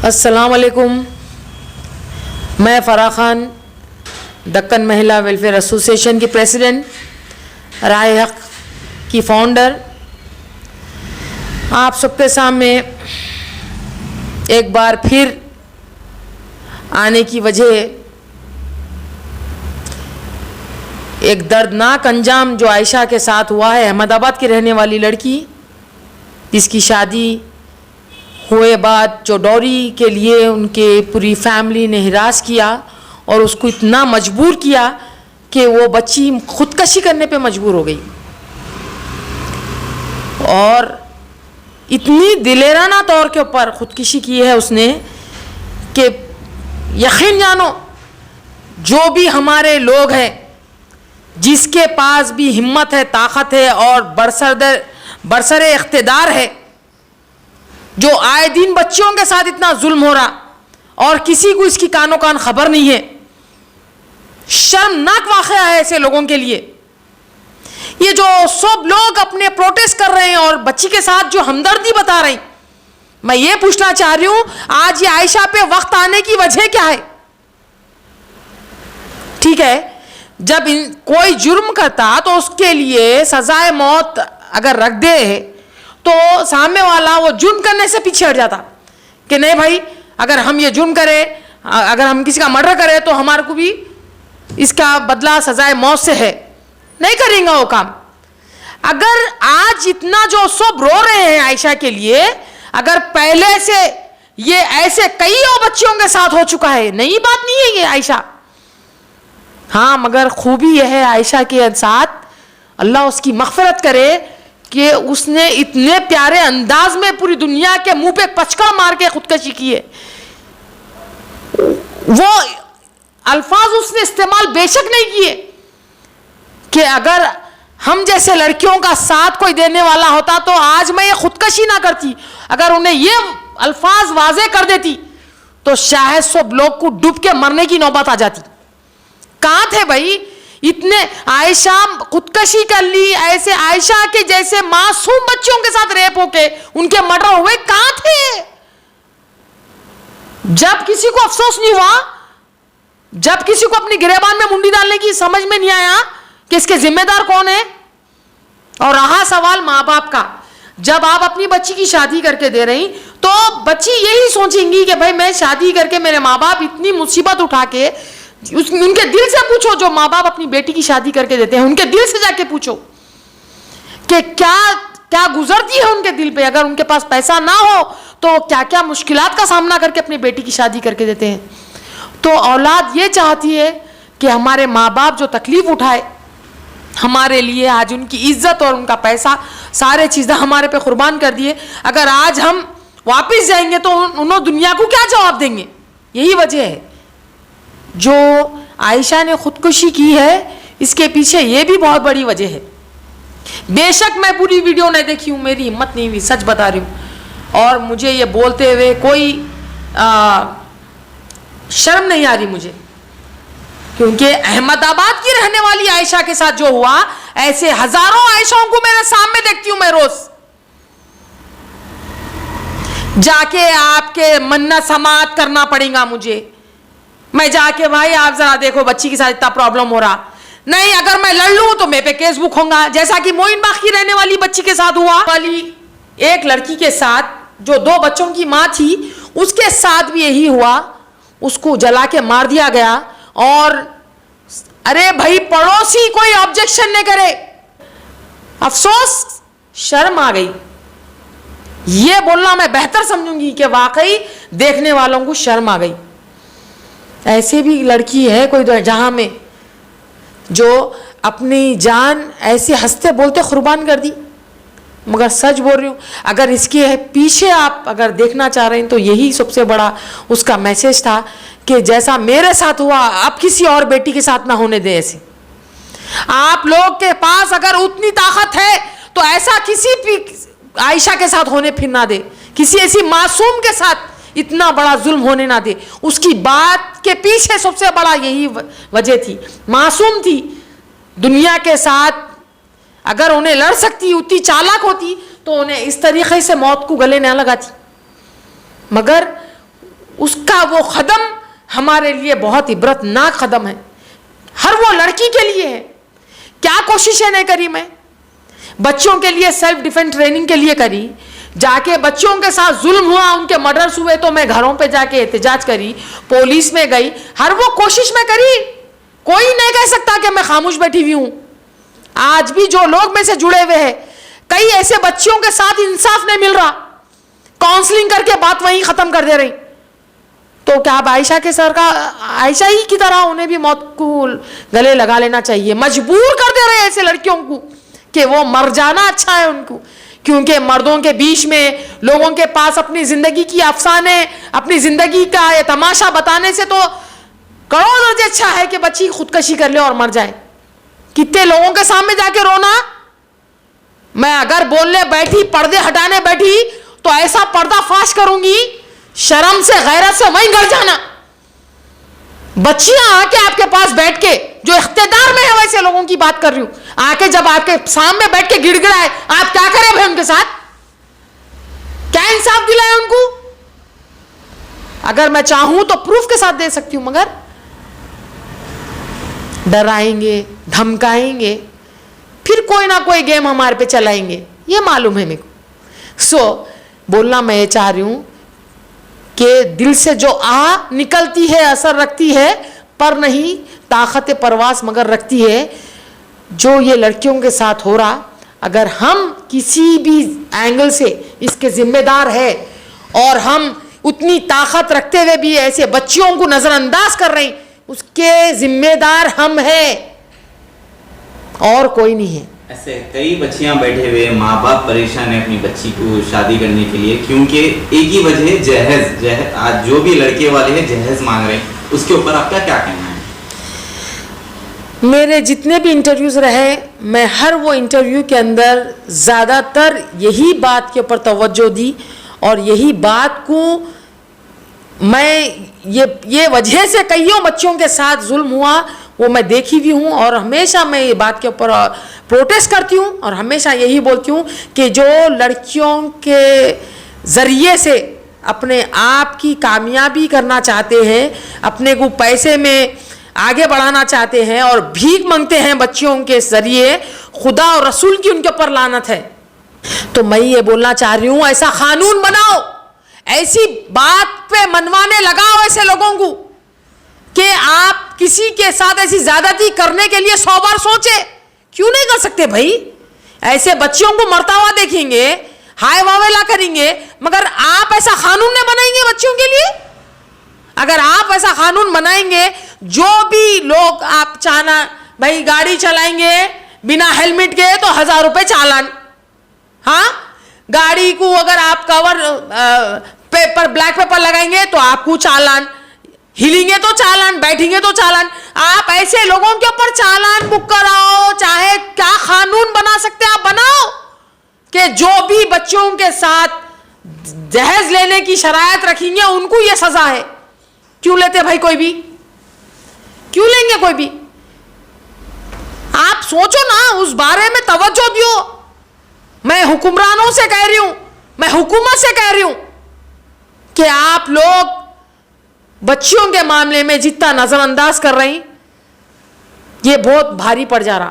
अस्सलाम वालेकुम। मैं फ़राह खान, दक्कन महिला वेलफेयर एसोसिएशन की प्रेसिडेंट, राय हक की फाउंडर, आप सबके सामने एक बार फिर आने की वजह एक दर्दनाक अंजाम जो आयशा के साथ हुआ है। अहमदाबाद की रहने वाली लड़की जिसकी शादी हुए बाद जो डॉरी के लिए उनके पूरी फैमिली ने हिरास किया और उसको इतना मजबूर किया कि वो बच्ची खुदकशी करने पे मजबूर हो गई। और इतनी दिलेराना तौर के ऊपर खुदकशी की है उसने कि यकीन जानो, जो भी हमारे लोग हैं जिसके पास भी हिम्मत है, ताकत है और बरसरे इख्तिदार है, जो आए दिन बच्चियों के साथ इतना जुल्म हो रहा और किसी को इसकी कानो कान खबर नहीं है, शर्मनाक वाक़या है ऐसे लोगों के लिए। ये जो सब लोग अपने प्रोटेस्ट कर रहे हैं और बच्ची के साथ जो हमदर्दी बता रहे हैं, मैं ये पूछना चाह रही हूं, आज ये आयशा पे वक्त आने की वजह क्या है? ठीक है, जब कोई जुर्म करता तो उसके लिए सजाए मौत अगर रख दे तो सामने वाला वो जुर्म करने से पीछे हट जाता कि नहीं भाई, अगर हम ये जुर्म करें, अगर हम किसी का मर्डर करें तो हमारे को भी इसका बदला सजाए मौत से है, नहीं करेंगे वो काम। अगर आज इतना जो सब रो रहे हैं आयशा के लिए, अगर पहले से ये ऐसे कई और बच्चियों के साथ हो चुका है, नई बात नहीं है ये आयशा। हाँ, मगर खूबी यह है आयशा के साथ, अल्लाह उसकी मग़फ़िरत करे कि उसने इतने प्यारे अंदाज में पूरी दुनिया के मुंह पे पचका मार के खुदकशी की है। वो अल्फाज उसने इस्तेमाल बेशक नहीं किए कि अगर हम जैसे लड़कियों का साथ कोई देने वाला होता तो आज मैं ये खुदकशी ना करती। अगर उन्हें ये अल्फाज वाजे कर देती तो शायद सब लोग को डूब के मरने की नौबत आ जाती। कहाँ थे भाई इतने? आयशा खुदकशी कर ली, ऐसे आयशा के जैसे मासूम बच्चों के साथ रेप होके उनके मर्डर हुए, कहाँ थे? जब किसी को अफसोस नहीं हुआ, जब किसी को अपनी गिरेबान में मुंडी डालने की समझ में नहीं आया कि इसके जिम्मेदार कौन है। और रहा सवाल माँ बाप का, जब आप अपनी बच्ची की शादी करके दे रही तो बच्ची यही सोचेंगी कि भाई मैं शादी करके, मेरे माँ बाप इतनी मुसीबत उठा के, उनके दिल से पूछो जो माँ बाप अपनी बेटी की शादी करके देते हैं, उनके दिल से जाके पूछो कि क्या क्या गुजरती है उनके दिल पे। अगर उनके पास पैसा ना हो तो क्या क्या मुश्किलात का सामना करके अपनी बेटी की शादी करके देते हैं। तो औलाद ये चाहती है कि हमारे माँ बाप जो तकलीफ उठाए हमारे लिए, आज उनकी इज्जत और उनका पैसा सारे चीज़ें हमारे पे कुर्बान कर दिए, अगर आज हम वापस जाएंगे तो उन्होंने दुनिया को क्या जवाब देंगे। यही वजह है जो आयशा ने खुदकुशी की है, इसके पीछे ये भी बहुत बड़ी वजह है। बेशक मैं पूरी वीडियो नहीं देखी हूँ, मेरी हिम्मत नहीं हुई, सच बता रही हूँ, और मुझे ये बोलते हुए कोई शर्म नहीं आ रही मुझे, क्योंकि अहमदाबाद की रहने वाली आयशा के साथ जो हुआ, ऐसे हजारों आयशाओं को मेरे सामने देखती हूं मैं रोज। जाके आपके मन्नत समात करना पड़ेगा मुझे, मैं जाके भाई आप जरा देखो बच्ची के साथ इतना प्रॉब्लम हो रहा नहीं, अगर मैं लड़ लूं तो मेरे पे केस बुक होगा, जैसा कि मोइन बाग की रहने वाली बच्ची के साथ हुआ। वाली एक लड़की के साथ जो 2 बच्चों की मां थी, उसके साथ भी यही हुआ, उसको जला के मार दिया गया। और अरे भाई पड़ोसी कोई ऑब्जेक्शन नहीं करे, अफसोस शर्म आ गई। ये बोलना मैं बेहतर समझूंगी कि वाकई देखने वालों को शर्म आ गई। ऐसे भी लड़की है कोई जहां में जो अपनी जान ऐसे हंसते बोलते कुर्बान कर दी। मगर सच बोल रही हूँ, अगर इसके पीछे आप अगर देखना चाह रहे हैं तो यही सबसे बड़ा उसका मैसेज था कि जैसा मेरे साथ हुआ अब किसी और बेटी के साथ ना होने दे। ऐसे आप लोग के पास अगर उतनी ताकत है तो ऐसा किसी भी आयशा के साथ होने फिर ना दे, किसी ऐसी मासूम के साथ इतना बड़ा जुल्म होने ना दे। उसकी बात के पीछे सबसे बड़ा यही वजह थी, मासूम थी, दुनिया के साथ अगर उन्हें लड़ सकती, उतनी चालाक होती तो उन्हें इस तरीके से मौत को गले न लगाती। मगर उसका वो कदम हमारे लिए बहुत इबरतनाक कदम है। हर वो लड़की के लिए है। क्या कोशिशें नहीं करी मैं, बच्चों के लिए सेल्फ डिफेंस ट्रेनिंग के लिए करी, जाके बच्चों के साथ जुल्म हुआ, उनके मर्डर्स हुए तो मैं घरों पे जाके एहतजाज करी, पुलिस में गई, हर वो कोशिश में करी। कोई नहीं कह सकता कि मैं खामोश बैठी हुई हूं। आज भी जो लोग में से जुड़े हुए हैं, कई ऐसे बच्चियों के साथ इंसाफ नहीं मिल रहा, काउंसलिंग करके बात वहीं खत्म कर दे रही। तो क्या अब आयशा के सर का, आयशा ही की तरह उन्हें भी मौत को गले लगा लेना चाहिए? मजबूर कर दे रहे हैं ऐसे लड़कियों को कि वो मर जाना अच्छा है उनको, क्योंकि मर्दों के बीच में लोगों के पास अपनी जिंदगी की अफसाने, अपनी जिंदगी का ये तमाशा बताने से तो करोड़ दर्जे अच्छा है कि बच्ची खुदकशी कर ले और मर जाए। कितने लोगों के सामने जाके रोना। मैं अगर बोलने बैठी, पर्दे हटाने बैठी, तो ऐसा पर्दा फाश करूंगी, शर्म से गैरत से वहीं गड़ जाना। बच्चियां आके आपके पास बैठ के, जो इख्तिदार में है वैसे लोगों की बात कर रही हूं, आके जब आपके सामने बैठ के गिड़गिड़ाए, आप क्या करें भाई उनके साथ? क्या इंसाफ दिलाए उनको? अगर मैं चाहूं तो प्रूफ के साथ दे सकती हूं, मगर डराएंगे, धमकाएंगे, फिर कोई ना कोई गेम हमारे पे चलाएंगे, ये मालूम है मेरे को। बोलना मैं ये चाह रही हूं कि दिल से जो आ निकलती है असर रखती है, पर नहीं ताकत परवास मगर रखती है। जो ये लड़कियों के साथ हो रहा, अगर हम किसी भी एंगल से इसके जिम्मेदार है और हम उतनी ताकत रखते हुए भी ऐसे बच्चियों को नजरअंदाज कर रहे हैं, उसके जिम्मेदार हम हैं और कोई नहीं है। ऐसे कई बच्चियां बैठे हुए, माँ बाप परेशान है अपनी बच्ची को शादी करने के लिए, क्योंकि एक ही वजह जहेज, आज जो भी लड़के वाले हैं जहेज मांग रहे हैं, उसके ऊपर आपका क्या कहना है? मेरे जितने भी इंटरव्यूज रहे, मैं हर वो इंटरव्यू के अंदर ज़्यादातर यही बात के ऊपर तवज्जो दी और यही बात को मैं ये वजह से कईयों बच्चों के साथ जुल्म हुआ वो मैं देखी भी हूँ, और हमेशा मैं ये बात के ऊपर प्रोटेस्ट करती हूँ और हमेशा यही बोलती हूँ कि जो लड़कियों के ज़रिए से अपने आप की कामयाबी करना चाहते हैं, अपने को पैसे में आगे बढ़ाना चाहते हैं और भीख मांगते हैं बच्चियों के ज़रिए, खुदा और रसूल की उनके ऊपर लानत है। तो मैं ये बोलना चाह रही हूँ, ऐसा कानून बनाओ, ऐसी बात पे मनवाने लगाओ ऐसे लोगों को कि आप किसी के साथ ऐसी ज्यादती करने के लिए 100 बार सोचे। क्यों नहीं कर सकते भाई? ऐसे बच्चियों को मरता हुआ देखेंगे, हाय वावेला करेंगे, मगर आप ऐसा कानून नहीं बनाएंगे बच्चियों के लिए? अगर आप ऐसा कानून बनाएंगे, जो भी लोग आप चाहना भाई गाड़ी चलाएंगे बिना हेलमेट के तो 1000 रुपए चालान, हाँ, गाड़ी को अगर आप कवर पेपर, ब्लैक पेपर लगाएंगे तो आपको चालान, हिलेंगे तो चालान, बैठेंगे तो चालान। आप ऐसे लोगों के ऊपर चालान बुक कराओ, चाहे क्या कानून बना सकते हैं आप बनाओ कि जो भी बच्चों के साथ दहेज लेने की शरायत रखेंगे उनको ये सजा है। क्यों लेते भाई? कोई भी क्यों लेंगे? कोई भी? आप सोचो ना, उस बारे में तवज्जो दियो। मैं हुक्मरानों से कह रही हूं, मैं हुकूमत से कह रही हूं कि आप लोग बच्चियों के मामले में जितना नजरअंदाज कर रही, ये बहुत भारी पड़ जा रहा।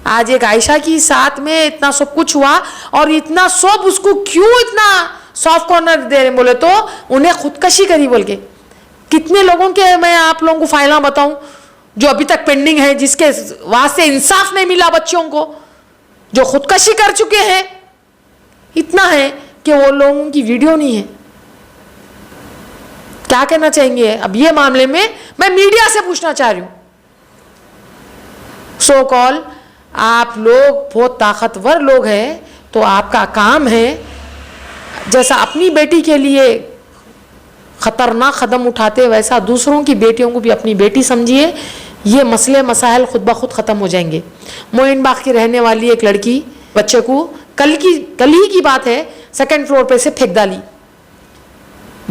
आज एक आयशा की साथ में इतना सब कुछ हुआ और इतना सब उसको क्यों इतना सॉफ्ट कॉर्नर दे रहे? बोले तो उन्हें खुदकशी करी बोल के। कितने लोगों के मैं आप लोगों को फाइलें बताऊं जो अभी तक पेंडिंग है, जिसके वास्ते इंसाफ नहीं मिला बच्चियों को, जो खुदकशी कर चुके हैं। इतना है कि वो लोगों की वीडियो नहीं है। क्या कहना चाहेंगे अब ये मामले में? मैं मीडिया से पूछना चाह रही हूं। सो कॉल आप लोग बहुत ताकतवर लोग हैं, तो आपका काम है जैसा अपनी बेटी के लिए खतरनाक कदम उठाते, वैसा दूसरों की बेटियों को भी अपनी बेटी समझिए। ये मसले मसाइल खुद ब खुद ख़त्म हो जाएंगे। मोइन बाग की रहने वाली एक लड़की बच्चे को कल ही की बात है, 2nd फ्लोर पे से फेंक डाली,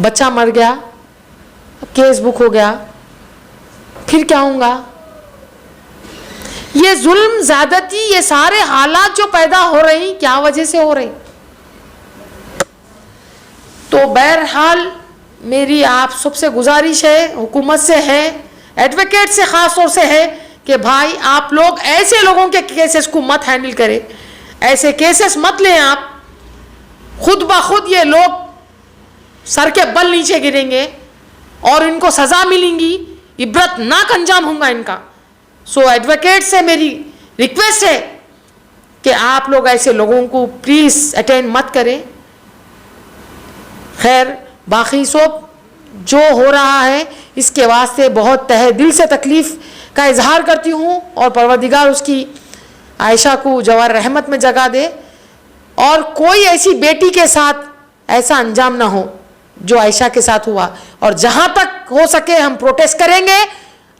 बच्चा मर गया, केस बुक हो गया। फिर क्या होगा? ये जुल्म, ज्यादती, ये सारे हालात जो पैदा हो रहे हैं, क्या वजह से हो रहे? तो बहरहाल मेरी आप सबसे गुजारिश है, हुकूमत से है, एडवोकेट से खास तौर से है कि भाई आप लोग ऐसे लोगों के केसेस को मत हैंडल करें, ऐसे केसेस मत लें आप। खुद ब खुद ये लोग सर के बल नीचे गिरेंगे और इनको सजा मिलेंगी, इबरतनाक अंजाम होगा इनका। सो एडवोकेट से मेरी रिक्वेस्ट है कि आप लोग ऐसे लोगों को प्लीज अटेंड मत करें। खैर, बाकी सब जो हो रहा है इसके वास्ते बहुत तहे दिल से तकलीफ का इजहार करती हूँ और परवरदिगार उसकी आयशा को जवार रहमत में जगह दे और कोई ऐसी बेटी के साथ ऐसा अंजाम ना हो जो आयशा के साथ हुआ। और जहां तक हो सके हम प्रोटेस्ट करेंगे,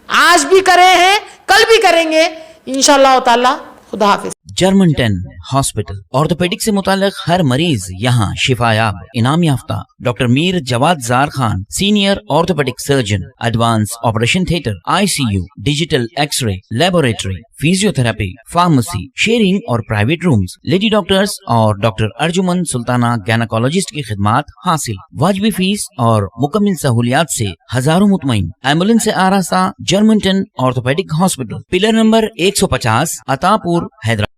आज भी करे हैं, कल भी करेंगे इंशाअल्लाह ताला। खुदा हाफिज। जर्मन 10 हॉस्पिटल ऑर्थोपेडिक से मुताल्लिक हर मरीज यहाँ शिफायाब। इनाम याफ्ता doctor Mir Jawad Zar Khan, senior orthopaedic surgeon, advance operation theatre, ICU, digital x-ray, laboratory, physiotherapy, pharmacy, sharing और प्राइवेट रूम्स, लेडी डॉक्टर्स और डॉक्टर अर्जुमन सुल्ताना गैनाकोलॉजिस्ट की खिदमात हासिल। वाजिबी फीस और मुकम्मल सहूलियात से हजारों मुतमईन। एम्बुलेंस से आरास्ता German 10 orthopaedic hospital, pillar number 150, Attapur, Hyderabad.